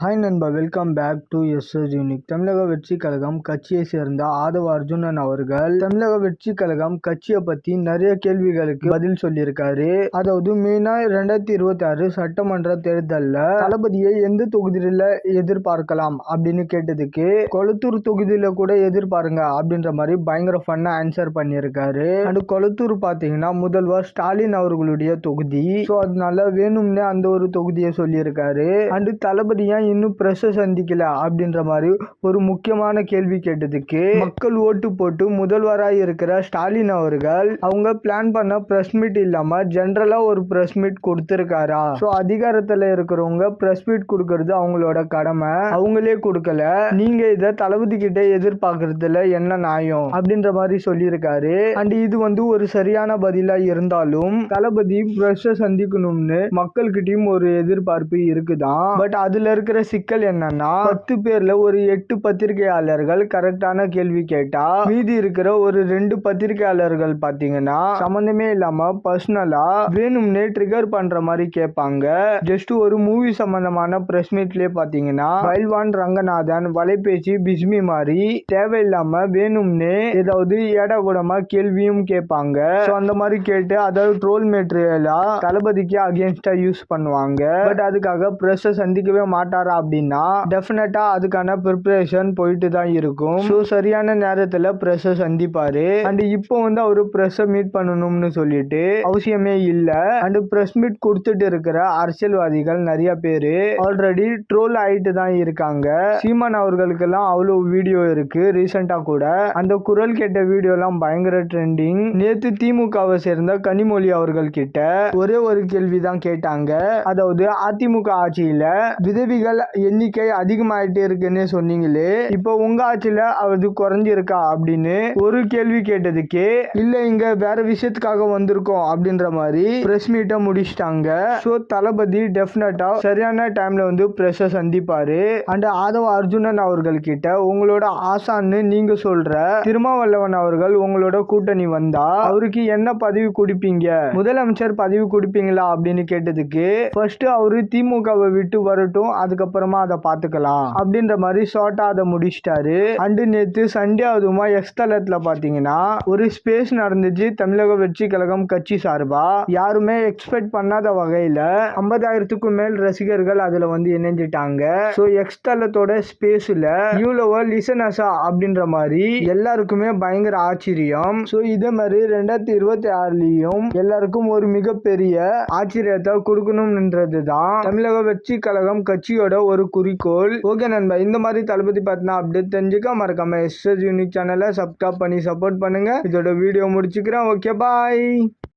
Hi நண்பா, welcome back to SS unique. Tamilaga Vettri கழகம் கட்சியை சேர்ந்த ஆதவ அர்ஜுனன் அவர்கள் தமிழக வெற்றி கழகம் கட்சியை பத்தி நிறைய கேள்விகளுக்கு பதில் சொல்லியிருக்காரு. அதாவது மெயினா 2026 சட்டமன்ற தேர்தல்ல தளபதியை எந்த தொகுதியில எதிர்பார்க்கலாம் அப்படின்னு கேட்டதுக்கு கொளத்தூர் தொகுதியில கூட எதிர்பாருங்க அப்படின்ற மாதிரி பயங்கர ஃபன்னா ஆன்சர் பண்ணியிருக்காரு. அண்ட் கொளத்தூர் பாத்தீங்கன்னா முதல்வர் ஸ்டாலின் அவர்களுடைய தொகுதி. ஸோ அதனால வேணும்னே அந்த ஒரு தொகுதியை சொல்லியிருக்காரு. அண்ட் தளபதியா இன்னும் பிரஸ் சந்திக்கல அப்படின்ற மாதிரி ஒரு முக்கியமான கேள்வி கேட்டதுக்கு மக்கள் ஓட்டு போட்டு முதல்வராக இருக்கிற ஸ்டாலின் அவர்கள் அவங்க பிளான் பண்ண பிரஸ் மீட் இல்லாம ஜெனரலா ஒரு பிரஸ் மீட் கொடுத்திருக்காரா. சோ அதிகாரத்துல இருக்கிறவங்க பிரஸ் மீட் கொடுக்கறது அவங்களோட கடமை, அவங்களே கொடுக்கல. நீங்க இத தளபதி கிட்ட எதிர்பார்க்கறதுல என்ன நியாயம் அப்படின்ற மாதிரி சொல்லியிருக்காரு. அண்ட் இது ஒரு சரியான பதிலா இருந்தாலும் தளபதி பிரஸ் சந்திக்கணும்னு மக்கள்கிட்டயும் ஒரு எதிர்பார்ப்பு இருக்குதான். பட் அதுல இருக்கிற சிக்கல் என்னன்னா 10 பேர்ல ஒரு 8 பத்திரிகையாளர்கள் கரெக்டான கேள்வி கேட்டா மீதி இருக்கிற ஒரு 2 பத்திரிகையாளர்கள் பாத்தீங்கன்னா சம்பந்தமே இல்லாம பர்சனலா வேணும்னே ட்ரிகர் பண்ற மாதிரி கேட்பாங்க. ஜஸ்ட் ஒரு மூவி சம்பந்தமான பிரஸ் மீட்லயே பாத்தீங்கன்னா பைல்வான் ரங்கநாதன் வலைபேசி பிஸ்மி மாதிரி தேவையில்லாம வேணும்னே ஏதாவது ஏடா கூடமா கேள்வியும் கேட்பாங்க. அந்த மாதிரி கேட்டு அதாவது ட்ரோல் மெட்டீரியலா தளபதிக்கு அகேன்ஸ்டா யூஸ் பண்ணுவாங்க. பட் அதுக்காக பிரஸ் சந்திக்கவே மாட்டாரா அப்படின்னா டெஃபினட்டா அதுக்கான ப்ரிப்பரேஷன் போயிட்டு தான் இருக்கும். ஸோ சரியான நேரத்துல பிரஸ் சந்திப்பாரு. அண்ட் இப்போ அவரு பிரஸ் மீட் பண்ணணும்னு சொல்லிட்டு அவசியமே இல்ல. அண்ட் பிரஸ் மீட் கொடுத்துட்டு இருக்கிற அரசியல்வாதிகள் நிறைய பேரு ஆல்ரெடி ட்ரோல் ஆயிட்டு தான் இருக்காங்க. சீமான் அவர்களுக்கு எல்லாம் அவ்வளவு வீடியோ இருக்கு. ரீசெண்டா கூட அந்த குரல் கேட்ட வீடியோ எல்லாம் பயங்கர ட்ரெண்டிங். நேத்து திமுகவை சேர்ந்த கனிமொழி அவர்கள் கிட்ட ஒரே ஒரு கேள்வி தான் கேட்டாங்க. அதாவது அதிமுக ஆட்சியில விதவிகள் எண்ணிக்கை அதிகமாயிட்டே இருக்குன்னு சொன்னீங்களே, இப்போ உங்க ஆட்சியில அது குறைஞ்சிருக்கா அப்படின்னு ஒரு கேள்வி கேட்டதுக்கு இல்ல இங்க வேற விஷயத்துக்காக வந்திருக்கோம் அப்படின்ற மாதிரி பிரஸ் மீட்டை முடிச்சிட்டாங்க. சோ தளபதி டெஃபினட்டா சரியான டைம்ல பிரஸ் சந்திப்பாரு. அண்ட் ஆதவ அர்ஜுனன் அவர்கள் கிட்ட உங்களோட ஆசான்னு நீங்க சொல்ற திருமாவளவன் அவர்கள் உங்களோட கூட்டணி வந்தா அவருக்கு என்ன பதவி கொடுப்பீங்க, முதலமைச்சர் பதவி கொடுப்பீங்களா அப்படின்னு கேட்டதுக்கு ஃபர்ஸ்ட் அவரு திமுகவை விட்டு வரட்டும், அதுக்கப்புறமா அதை பார்த்துக்கலாம் அப்படின்ற மாதிரி ஷார்ட்டா அதை முடிச்சிட்டாரு. அண்டு நேத்து சண்டே அதுமா எக்ஸ் தளத்துல பாத்தீங்கன்னா ஒரு ஸ்பேஸ் நடந்துச்சு தமிழக வெற்றி கழகம் கட்சி சார்பா. யாருமே எக்ஸ்பெக்ட் பண்ணாத வகையில 50,000க்கும் மேல் ரசிகர்கள் அதுல இணைஞ்சிட்டாங்க. சோ எக்ஸ் தளத்தோட ஸ்பேஸ்ல இவ்வளவு லிசனஸா அப்படின்ற மாதிரி எல்லாருக்குமே பயங்கர ஆச்சரியம். சோ இதே மாதிரி 2026லயும் எல்லாருக்கும் ஒரு மிகப்பெரிய ஆச்சரியத்தை கொடுக்கணும்ன்றதுதான் தமிழக வெற்றி கழகம் கட்சியோட ஒரு குறிக்கோள். ஓகே நண்பா, இந்த மாதிரி தளபதி பார்த்தா அப்டேட் தெரிஞ்சுக்க மறக்காம எஸ்எஸ் யூனிக் சேனலை சப்ஸ்கிரைப் பண்ணி சப்போர்ட் பண்ணுங்க. இதோட வீடியோ முடிச்சுக்கிறேன். ஓகே, பாய்.